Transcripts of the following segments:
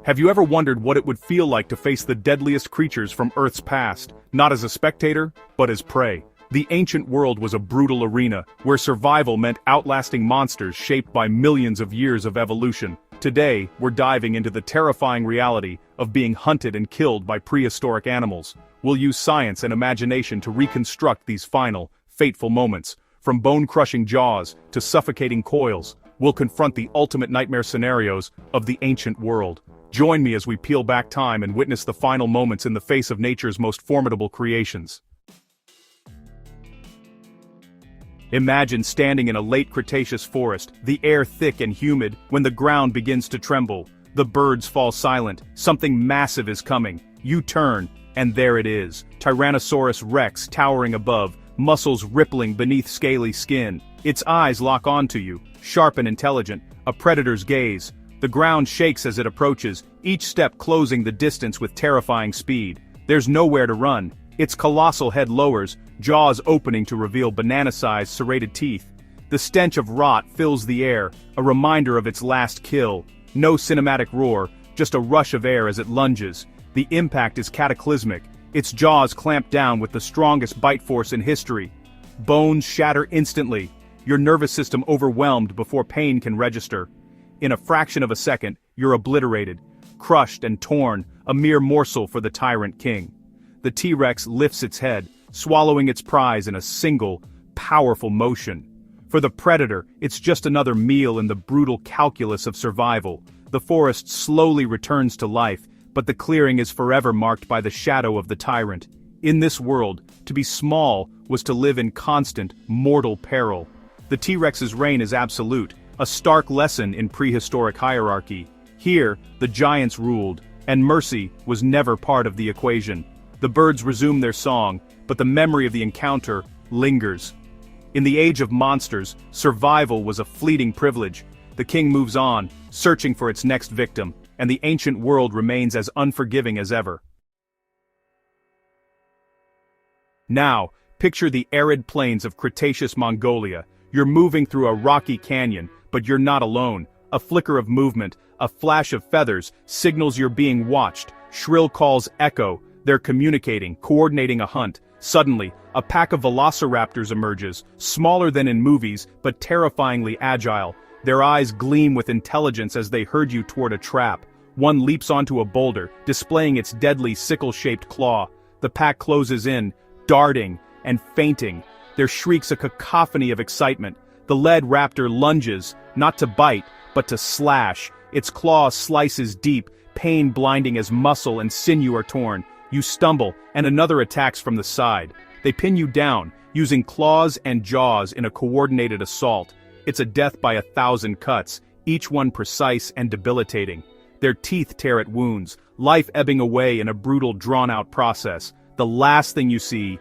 Have you ever wondered what it would feel like to face the deadliest creatures from Earth's past, not as a spectator, but as prey? The ancient world was a brutal arena, where survival meant outlasting monsters shaped by millions of years of evolution. Today, we're diving into the terrifying reality of being hunted and killed by prehistoric animals. We'll use science and imagination to reconstruct these final, fateful moments. From bone-crushing jaws to suffocating coils, we'll confront the ultimate nightmare scenarios of the ancient world. Join me as we peel back time and witness the final moments in the face of nature's most formidable creations. Imagine standing in a late Cretaceous forest, the air thick and humid, when the ground begins to tremble. The birds fall silent, something massive is coming. You turn, and there it is. Tyrannosaurus Rex towering above, muscles rippling beneath scaly skin. Its eyes lock onto you, sharp and intelligent, a predator's gaze. The ground shakes as it approaches, each step closing the distance with terrifying speed. There's nowhere to run. Its colossal head lowers, jaws opening to reveal banana-sized serrated teeth. The stench of rot fills the air, a reminder of its last kill. No cinematic roar, just a rush of air as it lunges. The impact is cataclysmic. Its jaws clamp down with the strongest bite force in history. Bones shatter instantly, your nervous system overwhelmed before pain can register. In a fraction of a second, you're obliterated, crushed and torn, a mere morsel for the tyrant king. The T-Rex lifts its head, swallowing its prize in a single, powerful motion. For the predator, it's just another meal in the brutal calculus of survival. The forest slowly returns to life, but the clearing is forever marked by the shadow of the tyrant. In this world, to be small was to live in constant, mortal peril. The T-Rex's reign is absolute, a stark lesson in prehistoric hierarchy. Here, the giants ruled, and mercy was never part of the equation. The birds resume their song, but the memory of the encounter lingers. In the age of monsters, survival was a fleeting privilege. The king moves on, searching for its next victim, and the ancient world remains as unforgiving as ever. Now, picture the arid plains of Cretaceous Mongolia. You're moving through a rocky canyon, but you're not alone. A flicker of movement, a flash of feathers, signals you're being watched. Shrill calls echo. They're communicating, coordinating a hunt. Suddenly, a pack of velociraptors emerges, smaller than in movies, but terrifyingly agile. Their eyes gleam with intelligence as they herd you toward a trap. One leaps onto a boulder, displaying its deadly sickle-shaped claw. The pack closes in, darting and fainting. Their shrieks a cacophony of excitement. The lead raptor lunges, not to bite, but to slash. Its claw slices deep, pain blinding as muscle and sinew are torn. You stumble, and another attacks from the side. They pin you down, using claws and jaws in a coordinated assault. It's a death by 1,000 cuts, each one precise and debilitating. Their teeth tear at wounds, life ebbing away in a brutal drawn-out process. The last thing you see,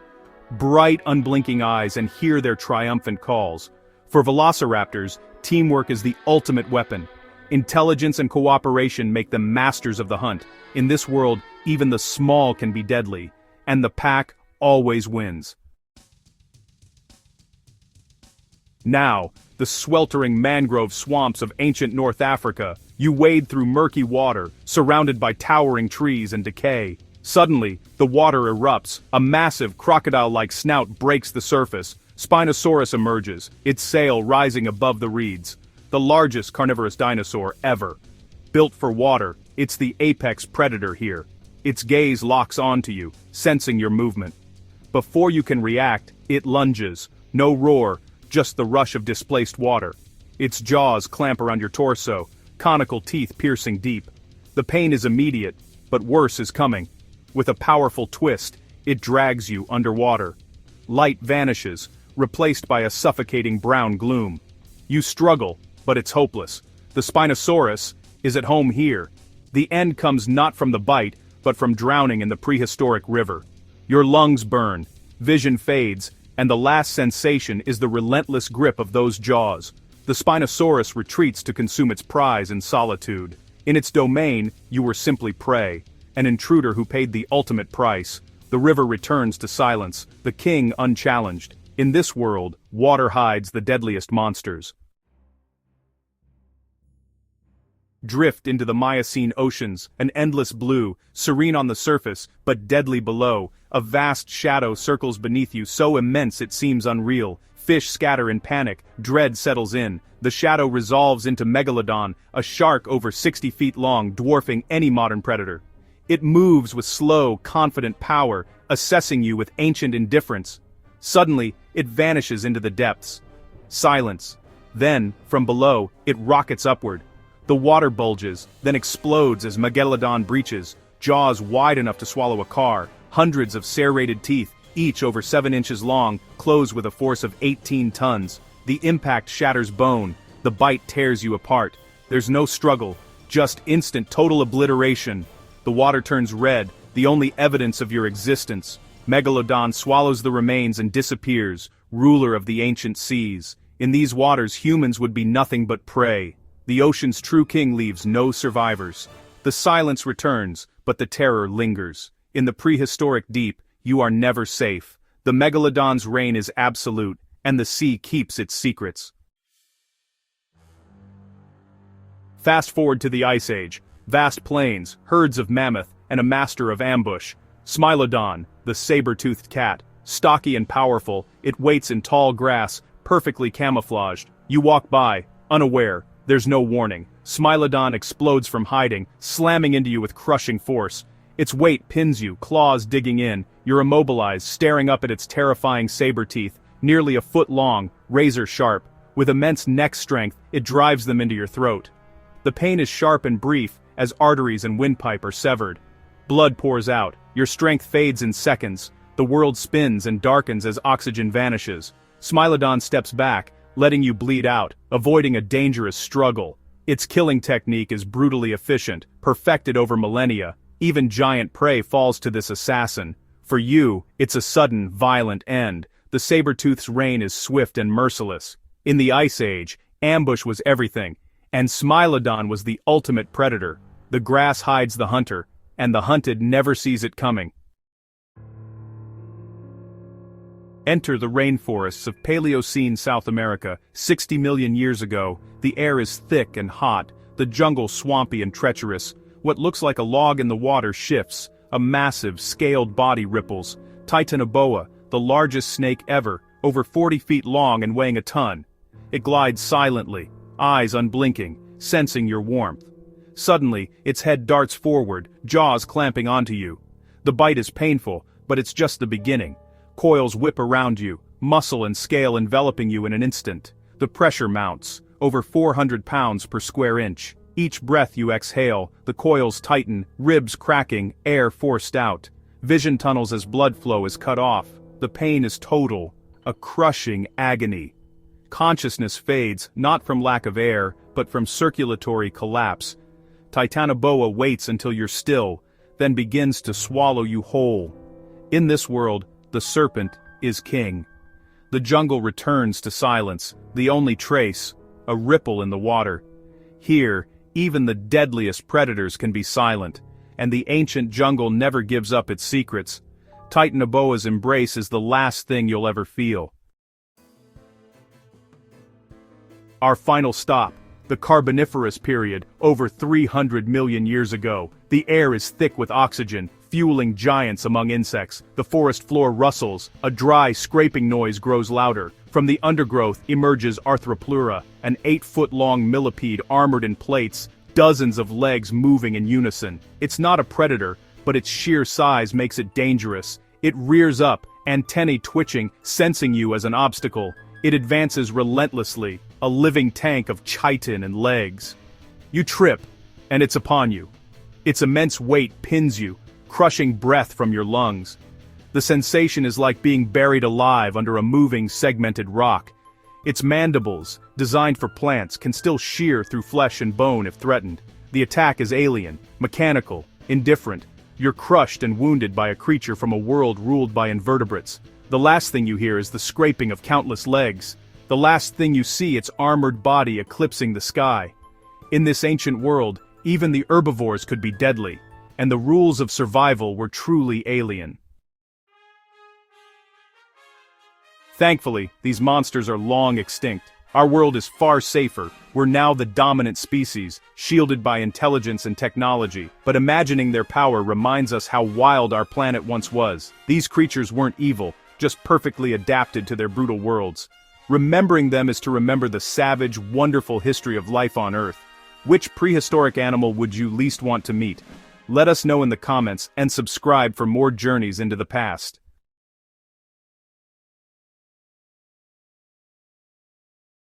bright unblinking eyes, and hear their triumphant calls. For velociraptors, teamwork is the ultimate weapon. Intelligence and cooperation make them masters of the hunt. In this world, even the small can be deadly, and the pack always wins. Now, the sweltering mangrove swamps of ancient North Africa. You wade through murky water, surrounded by towering trees and decay. Suddenly, the water erupts. A massive crocodile-like snout breaks the surface. Spinosaurus emerges, its sail rising above the reeds. The largest carnivorous dinosaur ever. Built for water, it's the apex predator here. Its gaze locks onto you, sensing your movement. Before you can react, it lunges. No roar, just the rush of displaced water. Its jaws clamp around your torso, conical teeth piercing deep. The pain is immediate, but worse is coming. With a powerful twist, it drags you underwater. Light vanishes, replaced by a suffocating brown gloom. You struggle, but it's hopeless. The Spinosaurus is at home here. The end comes not from the bite, but from drowning in the prehistoric river. Your lungs burn, vision fades, and the last sensation is the relentless grip of those jaws. The Spinosaurus retreats to consume its prize in solitude. In its domain, you were simply prey, an intruder who paid the ultimate price. The river returns to silence, the king unchallenged. In this world, water hides the deadliest monsters. drift into the Miocene oceans, an endless blue, serene on the surface, but deadly below. A vast shadow circles beneath you, so immense it seems unreal. Fish scatter in panic, dread settles in. The shadow resolves into Megalodon, a shark over 60 feet long, dwarfing any modern predator. It moves with slow, confident power, assessing you with ancient indifference. Suddenly, it vanishes into the depths. Silence. Then, from below, it rockets upward. The water bulges, then explodes as Megalodon breaches, jaws wide enough to swallow a car. Hundreds of serrated teeth, each over 7 inches long, close with a force of 18 tons. The impact shatters bone, the bite tears you apart. There's no struggle, just instant total obliteration. The water turns red, the only evidence of your existence. Megalodon swallows the remains and disappears, ruler of the ancient seas. In these waters humans would be nothing but prey. The ocean's true king leaves no survivors. The silence returns, but the terror lingers. In the prehistoric deep, you are never safe. The Megalodon's reign is absolute, and the sea keeps its secrets. Fast forward to the Ice Age. Vast plains, herds of mammoth, and a master of ambush. Smilodon, the saber-toothed cat. Stocky and powerful, it waits in tall grass, perfectly camouflaged. You walk by, unaware. There's no warning. Smilodon explodes from hiding, slamming into you with crushing force. Its weight pins you, claws digging in. You're immobilized, staring up at its terrifying saber teeth, nearly a foot long, razor sharp. With immense neck strength, it drives them into your throat. The pain is sharp and brief, as arteries and windpipe are severed. Blood pours out, your strength fades in seconds. The world spins and darkens as oxygen vanishes. Smilodon steps back, letting you bleed out, avoiding a dangerous struggle. Its killing technique is brutally efficient, perfected over millennia. Even giant prey falls to this assassin. For you, it's a sudden, violent end. The saber-tooth's reign is swift and merciless. In the Ice Age, ambush was everything, and Smilodon was the ultimate predator. The grass hides the hunter, and the hunted never sees it coming. Enter the rainforests of Paleocene South America. 60 million years ago, the air is thick and hot, the jungle swampy and treacherous. What looks like a log in the water shifts, a massive, scaled body ripples. Titanoboa, the largest snake ever, over 40 feet long and weighing a ton. It glides silently, eyes unblinking, sensing your warmth. Suddenly, its head darts forward, jaws clamping onto you. The bite is painful, but it's just the beginning. Coils whip around you, muscle and scale enveloping you in an instant. The pressure mounts, over 400 pounds per square inch. Each breath you exhale, the coils tighten, ribs cracking, air forced out. Vision tunnels as blood flow is cut off. The pain is total, a crushing agony. Consciousness fades, not from lack of air, but from circulatory collapse. Titanoboa waits until you're still, then begins to swallow you whole. In this world, the serpent is king. The jungle returns to silence, the only trace, a ripple in the water. Here, even the deadliest predators can be silent, and the ancient jungle never gives up its secrets. Titanoboa's embrace is the last thing you'll ever feel. Our final stop, the Carboniferous period, over 300 million years ago. The air is thick with oxygen, fueling giants among insects. The forest floor rustles, a dry scraping noise grows louder. From the undergrowth emerges Arthropleura, an 8-foot-long millipede armored in plates, dozens of legs moving in unison. It's not a predator, but its sheer size makes it dangerous. It rears up, antennae twitching, sensing you as an obstacle. It advances relentlessly, a living tank of chitin and legs. You trip, and it's upon you. Its immense weight pins you, crushing breath from your lungs. The sensation is like being buried alive under a moving, segmented rock. Its mandibles, designed for plants, can still shear through flesh and bone if threatened. The attack is alien, mechanical, indifferent. You're crushed and wounded by a creature from a world ruled by invertebrates. The last thing you hear is the scraping of countless legs. The last thing you see, its armored body eclipsing the sky. In this ancient world, even the herbivores could be deadly, and the rules of survival were truly alien. Thankfully, these monsters are long extinct. Our world is far safer. We're now the dominant species, shielded by intelligence and technology. But imagining their power reminds us how wild our planet once was. These creatures weren't evil, just perfectly adapted to their brutal worlds. Remembering them is to remember the savage, wonderful history of life on Earth. Which prehistoric animal would you least want to meet? Let us know in the comments and subscribe for more journeys into the past.